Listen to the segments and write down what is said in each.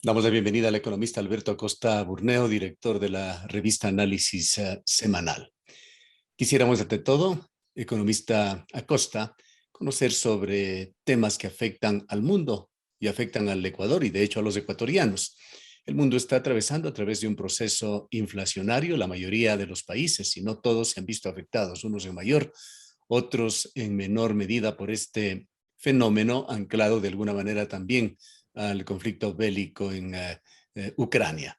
Damos la bienvenida al economista Alberto Acosta Burneo, director de la revista Análisis Semanal. Quisiéramos, ante todo, economista Acosta, conocer sobre temas que afectan al mundo y afectan al Ecuador y, de hecho, a los ecuatorianos. El mundo está atravesando a través de un proceso inflacionario. La mayoría de los países, si no todos, se han visto afectados, unos en mayor, otros en menor medida por este fenómeno anclado de alguna manera también al conflicto bélico en Ucrania.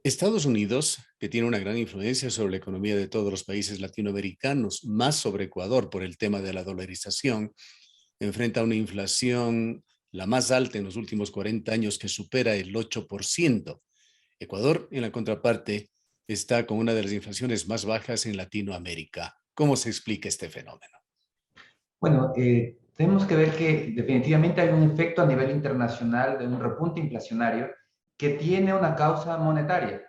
Estados Unidos, que tiene una gran influencia sobre la economía de todos los países latinoamericanos, más sobre Ecuador por el tema de la dolarización, enfrenta una inflación la más alta en los últimos 40 años que supera el 8%. Ecuador, en la contraparte, está con una de las inflaciones más bajas en Latinoamérica. ¿Cómo se explica este fenómeno? Bueno, tenemos que ver que definitivamente hay un efecto a nivel internacional de un repunte inflacionario que tiene una causa monetaria.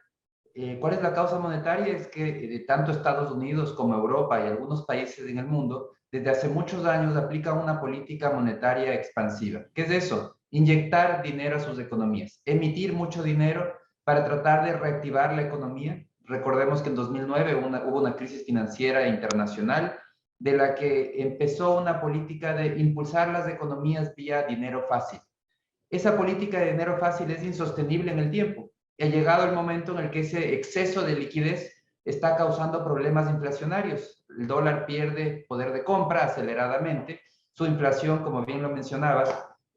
¿Cuál es la causa monetaria? Es que tanto Estados Unidos como Europa y algunos países en el mundo desde hace muchos años aplican una política monetaria expansiva. ¿Qué es eso? Inyectar dinero a sus economías, emitir mucho dinero para tratar de reactivar la economía. Recordemos que en 2009 hubo una crisis financiera internacional de la que empezó una política de impulsar las economías vía dinero fácil. Esa política de dinero fácil es insostenible en el tiempo. Ha llegado el momento en el que ese exceso de liquidez está causando problemas inflacionarios. El dólar pierde poder de compra aceleradamente. Su inflación, como bien lo mencionabas,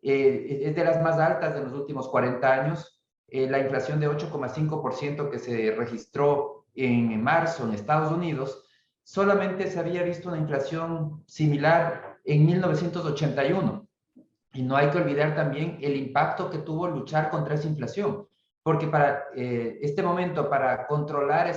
es de las más altas de los últimos 40 años. La inflación de 8,5% que se registró en marzo en Estados Unidos, solamente se había visto una inflación similar en 1981. Y no hay que olvidar también el impacto que tuvo luchar contra esa inflación, porque para este momento, para controlar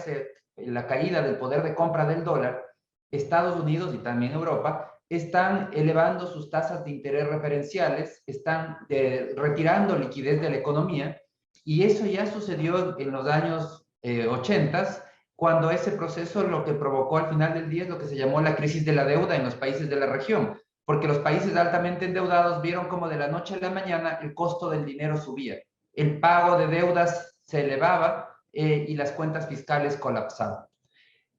la caída del poder de compra del dólar, Estados Unidos y también Europa están elevando sus tasas de interés referenciales, están retirando liquidez de la economía, y eso ya sucedió en los años 80, cuando ese proceso lo que provocó al final del día es lo que se llamó la crisis de la deuda en los países de la región, porque los países altamente endeudados vieron como de la noche a la mañana el costo del dinero subía, el pago de deudas se elevaba y las cuentas fiscales colapsaban.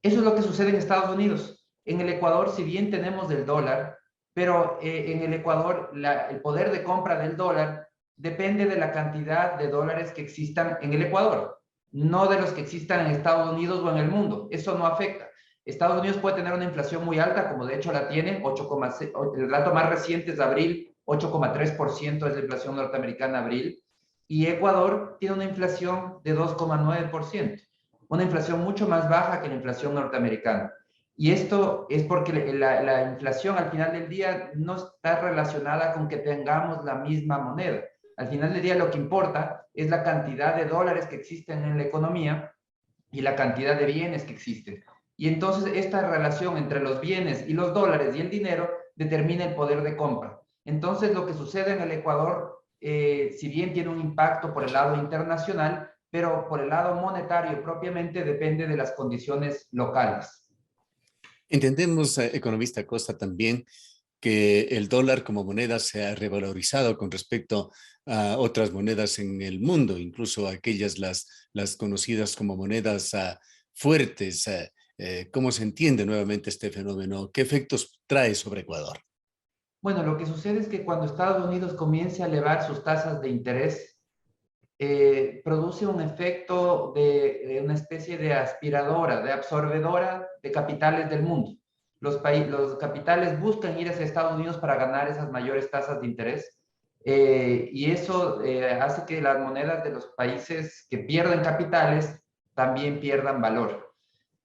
Eso es lo que sucede en Estados Unidos. En el Ecuador, si bien tenemos el dólar, pero en el Ecuador el poder de compra del dólar depende de la cantidad de dólares que existan en el Ecuador, no de los que existan en Estados Unidos o en el mundo. Eso no afecta. Estados Unidos puede tener una inflación muy alta, como de hecho la tiene, 8,6, el dato más reciente es de abril, 8,3% es la inflación norteamericana abril, y Ecuador tiene una inflación de 2,9%, una inflación mucho más baja que la inflación norteamericana. Y esto es porque la inflación al final del día no está relacionada con que tengamos la misma moneda. Al final del día lo que importa es la cantidad de dólares que existen en la economía y la cantidad de bienes que existen. Y entonces esta relación entre los bienes y los dólares y el dinero determina el poder de compra. Entonces lo que sucede en el Ecuador, si bien tiene un impacto por el lado internacional, pero por el lado monetario propiamente depende de las condiciones locales. Entendemos, economista Acosta, también que el dólar como moneda se ha revalorizado con respecto a otras monedas en el mundo, incluso aquellas las conocidas como monedas fuertes. ¿Cómo se entiende nuevamente este fenómeno? ¿Qué efectos trae sobre Ecuador? Bueno, lo que sucede es que cuando Estados Unidos comience a elevar sus tasas de interés, produce un efecto de una especie de aspiradora, de absorbedora de capitales del mundo. Los capitales buscan ir hacia Estados Unidos para ganar esas mayores tasas de interés, y eso hace que las monedas de los países que pierden capitales también pierdan valor.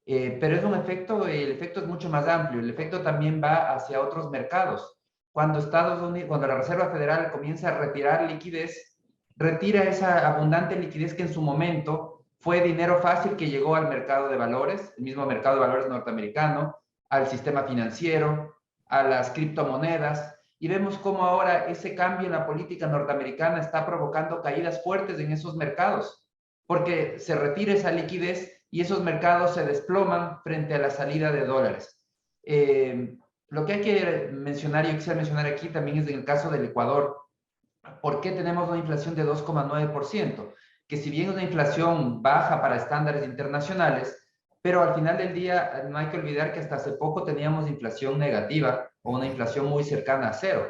Pero es un efecto, el efecto es mucho más amplio, el efecto también va hacia otros mercados. Cuando Estados Unidos, cuando la Reserva Federal comienza a retirar liquidez, retira esa abundante liquidez que en su momento fue dinero fácil que llegó al mercado de valores, el mismo mercado de valores norteamericano, al sistema financiero, a las criptomonedas, y vemos cómo ahora ese cambio en la política norteamericana está provocando caídas fuertes en esos mercados, porque se retira esa liquidez y esos mercados se desploman frente a la salida de dólares. Lo que hay que mencionar, yo quisiera mencionar aquí también es en el caso del Ecuador. ¿Por qué tenemos una inflación de 2,9%? Que si bien es una inflación baja para estándares internacionales, pero al final del día no hay que olvidar que hasta hace poco teníamos inflación negativa o una inflación muy cercana a cero.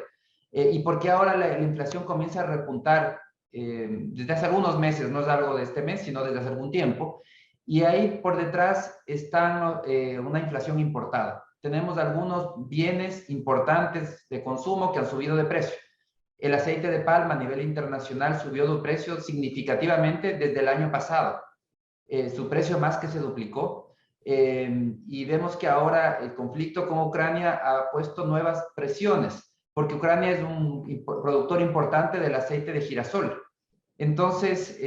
¿Y por qué ahora la inflación comienza a repuntar desde hace algunos meses? No es algo de este mes, sino desde hace algún tiempo. Y ahí por detrás está una inflación importada. Tenemos algunos bienes importantes de consumo que han subido de precio. El aceite de palma a nivel internacional subió de precio significativamente desde el año pasado. Su precio más que se duplicó. Y vemos que ahora el conflicto con Ucrania ha puesto nuevas presiones, porque Ucrania es un productor importante del aceite de girasol. Entonces,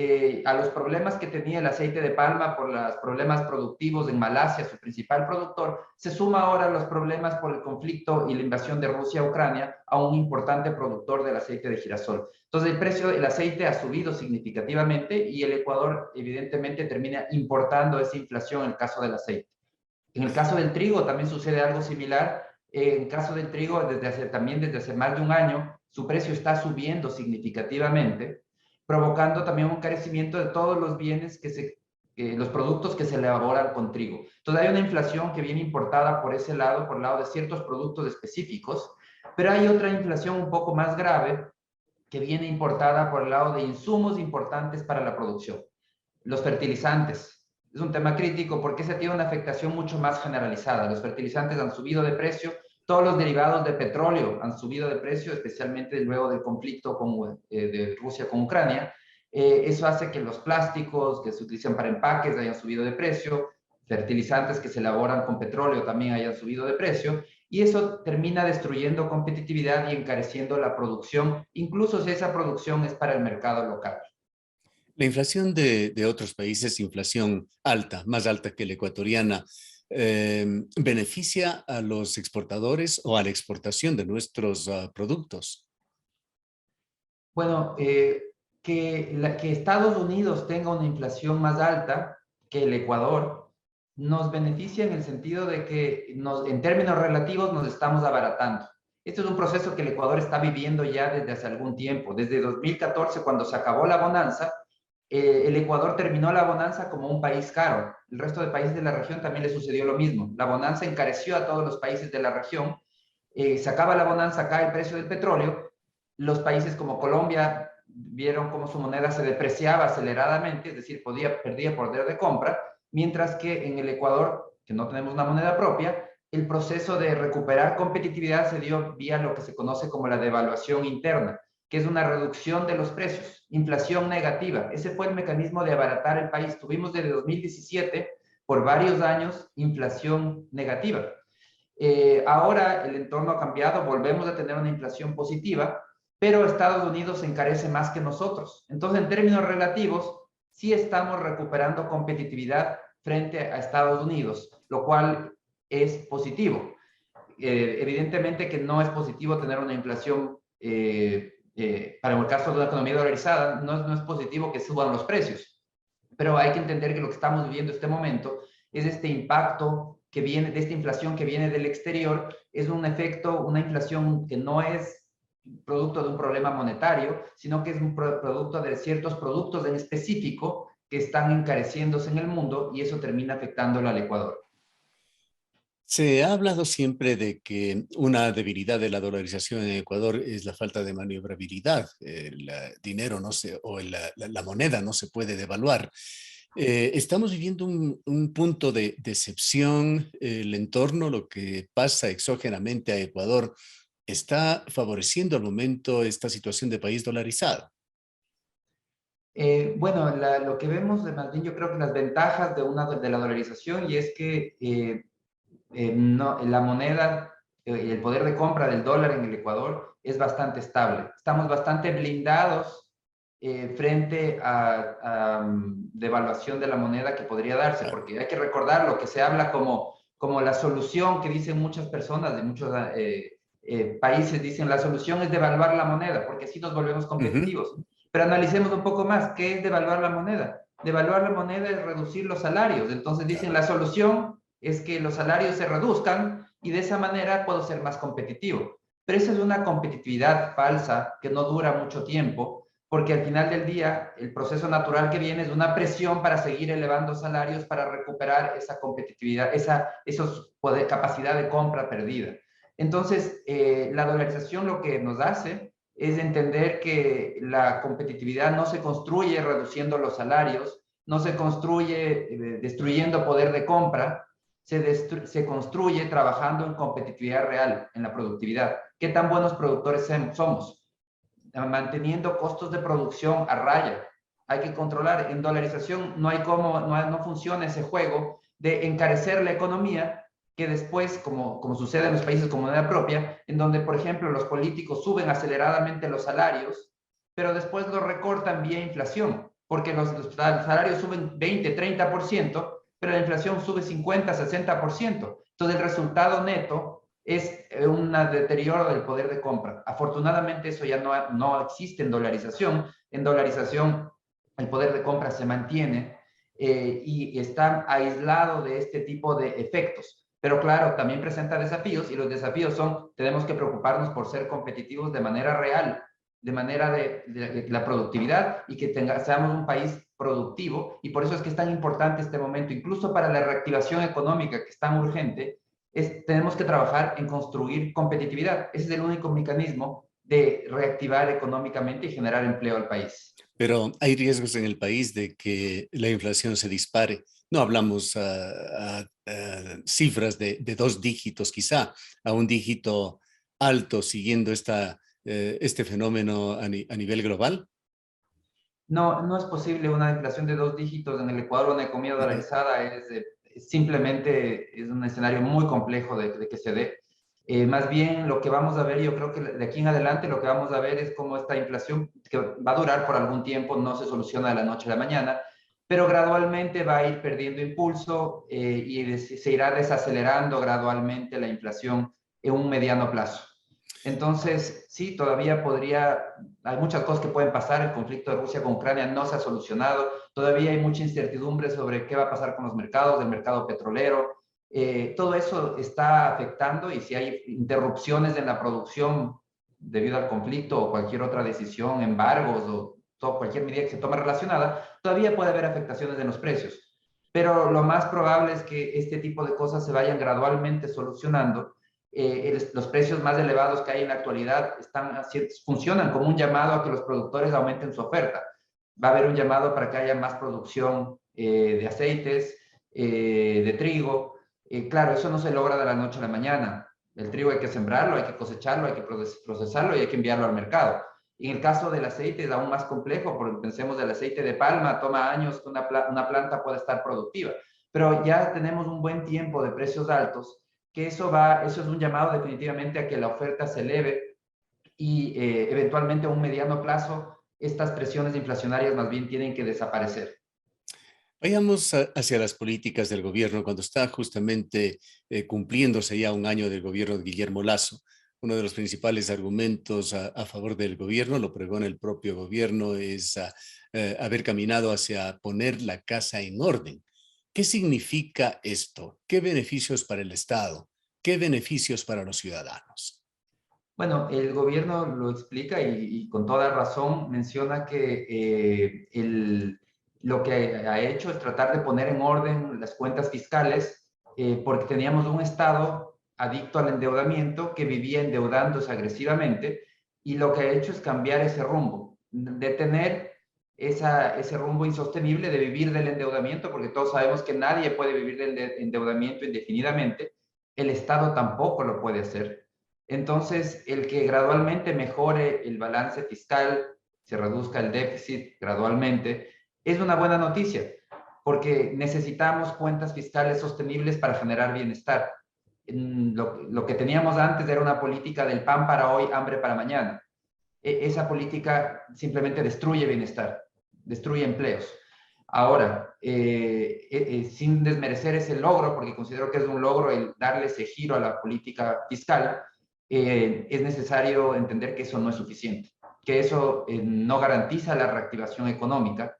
a los problemas que tenía el aceite de palma por los problemas productivos en Malasia, su principal productor, se suma ahora los problemas por el conflicto y la invasión de Rusia a Ucrania a un importante productor del aceite de girasol. Entonces, el precio del aceite ha subido significativamente y el Ecuador, evidentemente, termina importando esa inflación en el caso del aceite. En el caso del trigo también sucede algo similar. En el caso del trigo, también desde hace más de un año, su precio está subiendo significativamente, provocando también un carecimiento de todos los bienes los productos que se elaboran con trigo. Entonces hay una inflación que viene importada por ese lado, por el lado de ciertos productos específicos, pero hay otra inflación un poco más grave que viene importada por el lado de insumos importantes para la producción. Los fertilizantes. Es un tema crítico porque se tiene una afectación mucho más generalizada. Los fertilizantes han subido de precio, todos los derivados de petróleo han subido de precio, especialmente luego del conflicto de Rusia con Ucrania. Eso hace que los plásticos que se utilizan para empaques hayan subido de precio, fertilizantes que se elaboran con petróleo también hayan subido de precio, y eso termina destruyendo competitividad y encareciendo la producción, incluso si esa producción es para el mercado local. La inflación de otros países, inflación alta, más alta que la ecuatoriana, ¿beneficia a los exportadores o a la exportación de nuestros productos? Bueno, que Estados Unidos tenga una inflación más alta que el Ecuador nos beneficia en el sentido de que en términos relativos nos estamos abaratando. Este es un proceso que el Ecuador está viviendo ya desde hace algún tiempo. Desde 2014, cuando se acabó la bonanza, el Ecuador terminó la bonanza como un país caro. El resto de países de la región también le sucedió lo mismo. La bonanza encareció a todos los países de la región. Se acaba la bonanza, cae el precio del petróleo. Los países como Colombia vieron cómo su moneda se depreciaba aceleradamente, es decir, perdía poder de compra, mientras que en el Ecuador, que no tenemos una moneda propia, el proceso de recuperar competitividad se dio vía lo que se conoce como la devaluación interna, que es una reducción de los precios, inflación negativa. Ese fue el mecanismo de abaratar el país. Tuvimos desde 2017, por varios años, inflación negativa. Ahora el entorno ha cambiado, volvemos a tener una inflación positiva, pero Estados Unidos se encarece más que nosotros. Entonces, en términos relativos, sí estamos recuperando competitividad frente a Estados Unidos, lo cual es positivo. Evidentemente que no es positivo tener una inflación, para el caso de una economía dolarizada, no es positivo que suban los precios, pero hay que entender que lo que estamos viviendo en este momento es este impacto que viene de esta inflación que viene del exterior, es un efecto, una inflación que no es producto de un problema monetario, sino que es un producto de ciertos productos en específico que están encareciéndose en el mundo y eso termina afectándolo al Ecuador. Se ha hablado siempre de que una debilidad de la dolarización en Ecuador es la falta de maniobrabilidad. El dinero no se, o la moneda no se puede devaluar. Estamos viviendo un punto de decepción. El entorno, lo que pasa exógenamente a Ecuador, está favoreciendo al momento esta situación de país dolarizado. Bueno, lo que vemos, más bien yo creo que las ventajas de la dolarización y es que no, la moneda, el poder de compra del dólar en el Ecuador es bastante estable. Estamos bastante blindados frente a devaluación de la moneda que podría darse, Claro. porque hay que recordar lo que se habla como la solución que dicen muchas personas de muchos países, dicen la solución es devaluar la moneda, porque así nos volvemos Ujú. competitivos. Pero analicemos un poco más, ¿qué es devaluar la moneda? Devaluar la moneda es reducir los salarios. Entonces dicen Claro. la solución es que los salarios se reduzcan y de esa manera puedo ser más competitivo. pero esa es una competitividad falsa que no dura mucho tiempo, porque al final del día el proceso natural que viene es una presión para seguir elevando salarios para recuperar esa competitividad, capacidad de compra perdida. Entonces, la dolarización lo que nos hace es entender que la competitividad no se construye reduciendo los salarios, no se construye destruyendo poder de compra, se construye trabajando en competitividad real, en la productividad. ¿Qué tan buenos productores somos? Manteniendo costos de producción a raya. Hay que controlar. En dolarización no funciona ese juego de encarecer la economía que después, como sucede en los países con moneda propia, en donde, por ejemplo, los políticos suben aceleradamente los salarios, pero después los recortan vía inflación, porque los salarios suben 20, 30%, pero la inflación sube 50, 60%. Entonces, el resultado neto es un deterioro del poder de compra. Afortunadamente, eso ya no existe en dolarización. En dolarización, el poder de compra se mantiene y está aislado de este tipo de efectos. Pero claro, también presenta desafíos y los desafíos son, tenemos que preocuparnos por ser competitivos de manera real, de manera de la productividad y que seamos un país productivo. Y por eso es que es tan importante este momento, incluso para la reactivación económica que es tan urgente, tenemos que trabajar en construir competitividad. Ese es el único mecanismo de reactivar económicamente y generar empleo al país. Pero hay riesgos en el país de que la inflación se dispare. No hablamos cifras de 2 dígitos, quizá, a un dígito alto, siguiendo este fenómeno a nivel global. No es posible una inflación de 2 dígitos en el Ecuador, una economía dolarizada simplemente es un escenario muy complejo de que se dé. Más bien lo que vamos a ver, yo creo que de aquí en adelante lo que vamos a ver es cómo esta inflación, que va a durar por algún tiempo, no se soluciona de la noche a la mañana, pero gradualmente va a ir perdiendo impulso y se irá desacelerando gradualmente la inflación en un mediano plazo. Entonces, sí, hay muchas cosas que pueden pasar. El conflicto de Rusia con Ucrania no se ha solucionado. Todavía hay mucha incertidumbre sobre qué va a pasar con los mercados, el mercado petrolero. Todo eso está afectando y si hay interrupciones en la producción debido al conflicto o cualquier otra decisión, embargos o cualquier medida que se tome relacionada, todavía puede haber afectaciones en los precios. Pero lo más probable es que este tipo de cosas se vayan gradualmente solucionando. Los precios más elevados que hay en la actualidad funcionan como un llamado a que los productores aumenten su oferta. Va a haber un llamado para que haya más producción de aceites, de trigo. Claro, eso no se logra de la noche a la mañana. El trigo hay que sembrarlo, hay que cosecharlo, hay que procesarlo y hay que enviarlo al mercado. En el caso del aceite es aún más complejo, porque pensemos del aceite de palma, toma años que una planta pueda estar productiva. Pero ya tenemos un buen tiempo de precios altos, que eso es un llamado definitivamente a que la oferta se eleve y eventualmente a un mediano plazo estas presiones inflacionarias más bien tienen que desaparecer. Vayamos hacia las políticas del gobierno cuando está justamente cumpliéndose ya un año del gobierno de Guillermo Lasso. Uno de los principales argumentos a favor del gobierno, lo pregona el propio gobierno, es haber caminado hacia poner la casa en orden. ¿Qué significa esto? ¿Qué beneficios para el Estado? ¿Qué beneficios para los ciudadanos? Bueno, el gobierno lo explica y con toda razón menciona que lo que ha hecho es tratar de poner en orden las cuentas fiscales porque teníamos un Estado adicto al endeudamiento que vivía endeudándose agresivamente y lo que ha hecho es cambiar ese rumbo, detener ese rumbo insostenible de vivir del endeudamiento, porque todos sabemos que nadie puede vivir del endeudamiento indefinidamente, el Estado tampoco lo puede hacer. Entonces, el que gradualmente mejore el balance fiscal, se reduzca el déficit gradualmente, es una buena noticia, porque necesitamos cuentas fiscales sostenibles para generar bienestar. Lo que teníamos antes era una política del pan para hoy, hambre para mañana. Esa política simplemente destruye bienestar, destruye empleos. Ahora, sin desmerecer ese logro, porque considero que es un logro el darle ese giro a la política fiscal, es necesario entender que eso no es suficiente, que eso no garantiza la reactivación económica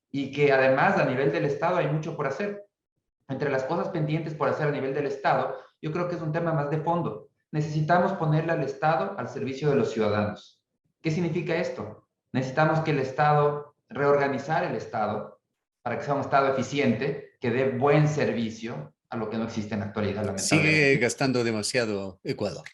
y que además a nivel del Estado hay mucho por hacer. Entre las cosas pendientes por hacer a nivel del Estado, yo creo que es un tema más de fondo. necesitamos ponerle al Estado al servicio de los ciudadanos. ¿Qué significa esto? Necesitamos que el Estado, reorganizar el Estado para que sea un Estado eficiente, que dé buen servicio a lo que no existe en la actualidad, Sigue lamentablemente. gastando demasiado Ecuador.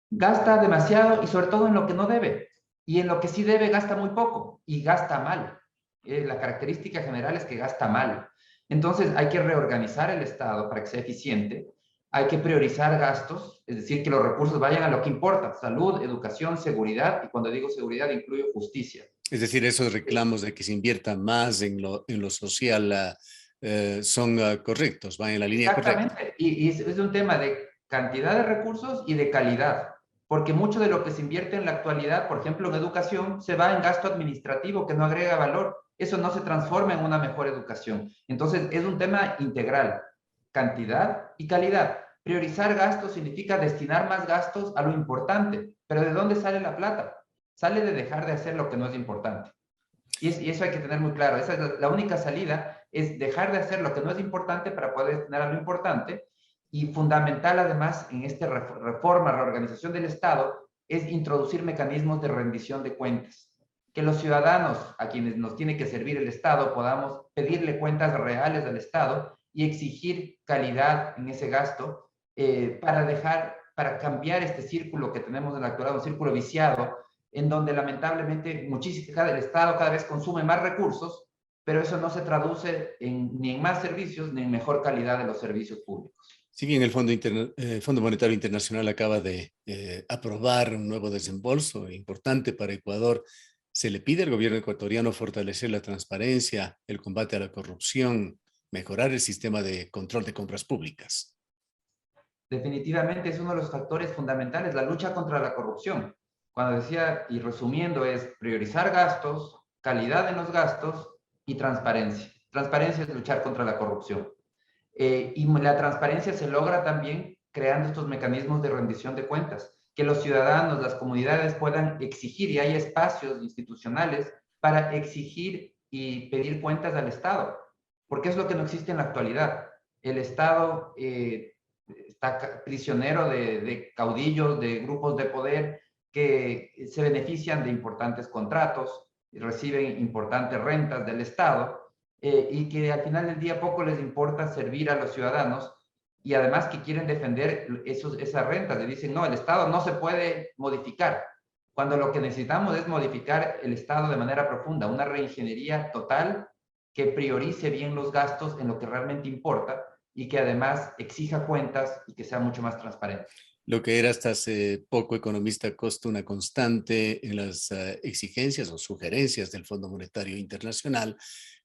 Gasta demasiado y sobre todo en lo que no debe. Y en lo que sí debe gasta muy poco y gasta mal. La característica general es que gasta mal. Entonces hay que reorganizar el Estado para que sea eficiente. Hay que priorizar gastos, es decir, que los recursos vayan a lo que importa: salud, educación, seguridad. Y cuando digo seguridad, incluyo justicia. Es decir, esos reclamos de que se invierta más en lo social son correctos, van en la línea correcta. Exactamente. Y es un tema de cantidad de recursos y de calidad. Porque mucho de lo que se invierte en la actualidad, por ejemplo, en educación, se va en gasto administrativo que no agrega valor. Eso no se transforma en una mejor educación. Entonces, es un tema integral: cantidad y calidad. Priorizar gastos significa destinar más gastos a lo importante. Pero ¿de dónde sale la plata? Sale de dejar de hacer lo que no es importante. Y eso hay que tener muy claro. Esa es la única salida, es dejar de hacer lo que no es importante para poder destinar a lo importante. Y fundamental, además, en esta reforma, reorganización del Estado, es introducir mecanismos de rendición de cuentas. Que los ciudadanos, a quienes nos tiene que servir el Estado, podamos pedirle cuentas reales al Estado y exigir calidad en ese gasto, para cambiar este círculo que tenemos en la actualidad, un círculo viciado, en donde lamentablemente el Estado cada vez consume más recursos, pero eso no se traduce ni en más servicios ni en mejor calidad de los servicios públicos. Si bien el Fondo Monetario Internacional acaba de aprobar un nuevo desembolso importante para Ecuador, se le pide al gobierno ecuatoriano fortalecer la transparencia, el combate a la corrupción, mejorar el sistema de control de compras públicas. Definitivamente es uno de los factores fundamentales, la lucha contra la corrupción. Cuando decía, y resumiendo, es priorizar gastos, calidad en los gastos y transparencia. Transparencia es luchar contra la corrupción. Y la transparencia se logra también creando estos mecanismos de rendición de cuentas, que los ciudadanos, las comunidades puedan exigir, y hay espacios institucionales para exigir y pedir cuentas al Estado, porque es lo que no existe en la actualidad. El Estado está prisionero de caudillos, de grupos de poder que se benefician de importantes contratos, reciben importantes rentas del Estado, y que al final del día poco les importa servir a los ciudadanos, y además que quieren defender esas rentas. Le dicen, no, el Estado no se puede modificar, cuando lo que necesitamos es modificar el Estado de manera profunda, una reingeniería total que priorice bien los gastos en lo que realmente importa y que además exija cuentas y que sea mucho más transparente. Lo que era hasta hace poco, economista Costa, una constante en las exigencias o sugerencias del Fondo Monetario Internacional,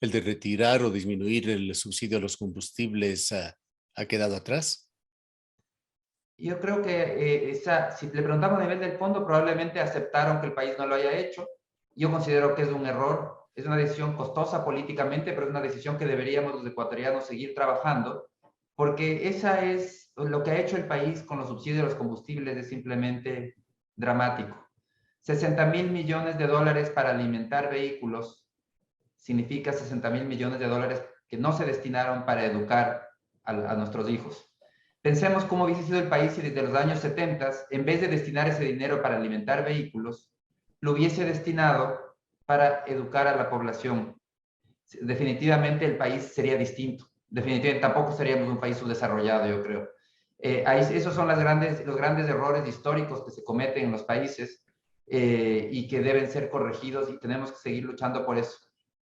el de retirar o disminuir el subsidio a los combustibles, ha quedado atrás. Yo creo que si le preguntamos a nivel del fondo, probablemente aceptaron que el país no lo haya hecho. Yo considero que es un error, es una decisión costosa políticamente, pero es una decisión que deberíamos los ecuatorianos seguir trabajando, porque esa es lo que ha hecho el país con los subsidios de los combustibles, es simplemente dramático. 60.000 millones de dólares para alimentar vehículos significa 60.000 millones de dólares que no se destinaron para educar a nuestros hijos. Pensemos cómo hubiese sido el país si desde los años 70, en vez de destinar ese dinero para alimentar vehículos, lo hubiese destinado para educar a la población. Definitivamente el país sería distinto. Definitivamente tampoco seríamos un país subdesarrollado, yo creo. Esos son los grandes errores históricos que se cometen en los países, y que deben ser corregidos, y tenemos que seguir luchando por eso.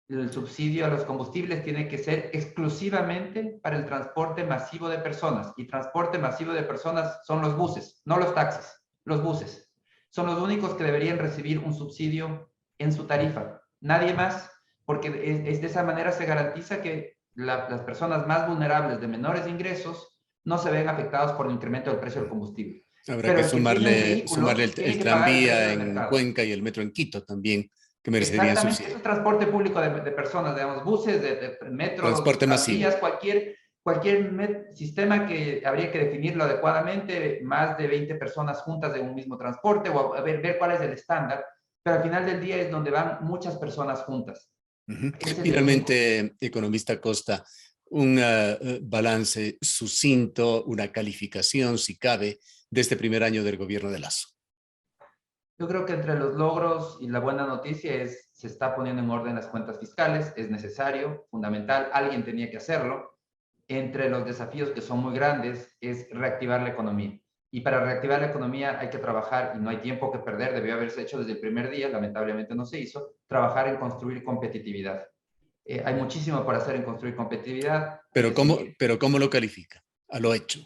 El subsidio a los combustibles tiene que ser exclusivamente para el transporte masivo de personas, y transporte masivo de personas son los buses, no los taxis, los buses. Son los únicos que deberían recibir un subsidio en su tarifa, nadie más, porque de esa manera se garantiza que las personas más vulnerables de menores ingresos no se ven afectados por el incremento del precio del combustible. Habrá Pero que el que tiene un sumarle vehículo tiene el que pagar el precio tranvía del en mercado. Cuenca y el metro en Quito también, que merecerían Exactamente, eso subsidio. es transporte público de personas, digamos, buses, metros, Transporte masivo. tranvías, cualquier sistema que habría que definirlo adecuadamente, más de 20 personas juntas en un mismo transporte, o ver cuál es el estándar, pero al final del día es donde van muchas personas juntas. Ese es el único. Finalmente, economista Costa, un balance sucinto, una calificación, si cabe, de este primer año del gobierno de Lasso? Yo creo que entre los logros y la buena noticia es se está poniendo en orden las cuentas fiscales, es necesario, fundamental, alguien tenía que hacerlo. Entre los desafíos que son muy grandes es reactivar la economía. Y para reactivar la economía hay que trabajar, y no hay tiempo que perder, debió haberse hecho desde el primer día, lamentablemente no se hizo, trabajar en construir competitividad. Hay muchísimo por hacer en construir competitividad, hay que seguir. Pero ¿cómo lo califica? A lo hecho.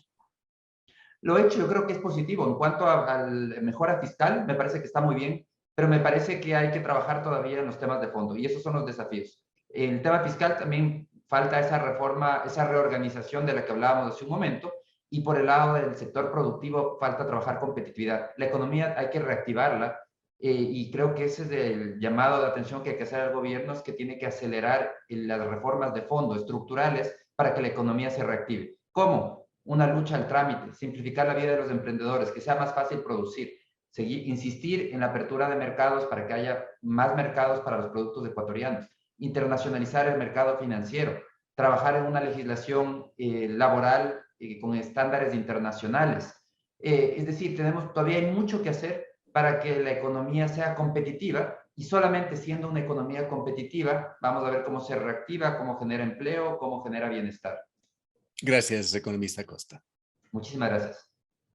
Lo hecho yo creo que es positivo. En cuanto a mejora fiscal, me parece que está muy bien, pero me parece que hay que trabajar todavía en los temas de fondo y esos son los desafíos. En el tema fiscal también falta esa reforma, esa reorganización de la que hablábamos hace un momento y por el lado del sector productivo falta trabajar competitividad. La economía hay que reactivarla y creo que ese es el llamado de atención que hay que hacer al gobierno, es que tiene que acelerar las reformas de fondo estructurales para que la economía se reactive. ¿Cómo? Una lucha al trámite, simplificar la vida de los emprendedores, que sea más fácil producir, seguir, insistir en la apertura de mercados para que haya más mercados para los productos ecuatorianos, internacionalizar el mercado financiero, trabajar en una legislación laboral con estándares internacionales. Es decir, todavía hay mucho que hacer para que la economía sea competitiva y solamente siendo una economía competitiva vamos a ver cómo se reactiva, cómo genera empleo, cómo genera bienestar. Gracias, economista Acosta. Muchísimas gracias.